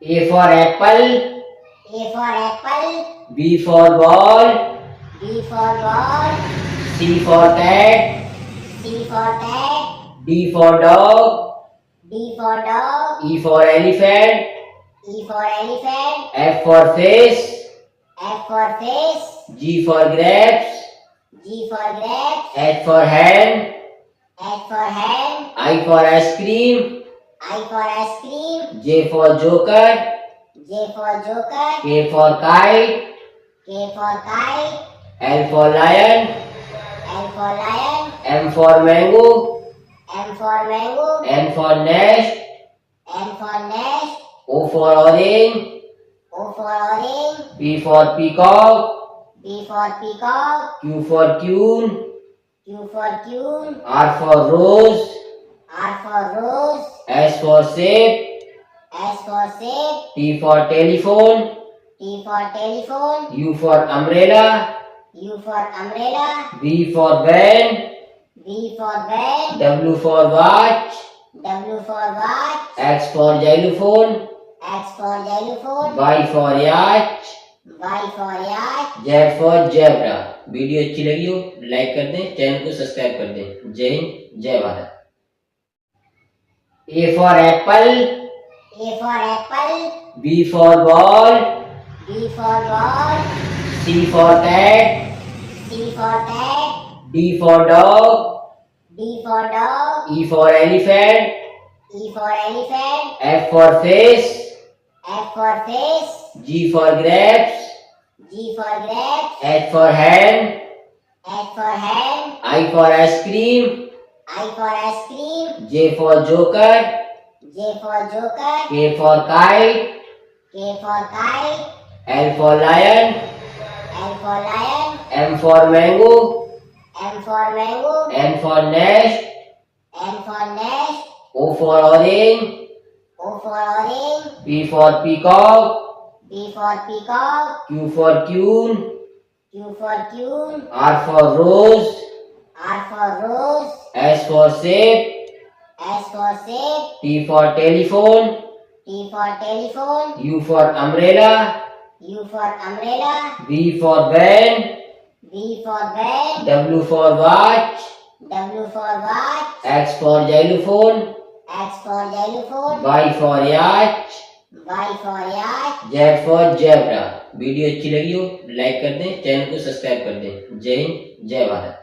A for apple. A for apple. B for ball. B for ball. C for cat. C for cat. D for dog. D for dog. E for elephant. E for elephant. F for fish. F for fish. G for grapes. G for grapes. H for hen. H for hen. I for ice cream. I for ice cream. J for joker. J for joker. K for kite. K for kite. L for lion. L for lion. M for mango. M for mango. N for nest. N for nest. O for orange. O for orange. P for peacock. P for peacock. Q for queen. Q for queen. R for rose. R for rose. S for shape. S for shape. T for telephone. T for telephone. U for umbrella. U for umbrella. V for van. V for van. W for watch. W for watch. X for xylophone. X for xylophone. Y for yacht. Y for yacht. Z for zebra। Video अच्छी लगी हो like कर दें, channel को subscribe कर दें। जय हिंद, जय Bharat. A for apple. A for apple. B for ball. B for ball. C for cat. C for cat. D for dog. D for dog. E for elephant. E for elephant. F for fish. F for fish. G for grapes. G for grapes. H for hen. H for hen. I for ice cream. I for ice cream. J for joker. J for joker. K for kite. K for kite. L for lion. L for lion. M for mango. M for mango. N for nest. N for nest. O for orange. O for orange. P for peacock. P for peacock. Q for queen. Q for queen. R for rose. R for rose. S for shape. S for shape. T for telephone. T for telephone. U for umbrella. U for umbrella. V for van. V for van. W for watch. W for watch. X for xylophone. X for xylophone. Y for yacht. Y for yacht. Z for zebra। Video अच्छी लगी हो like कर दें, channel को subscribe कर दें। जय हिंद, जय भारत।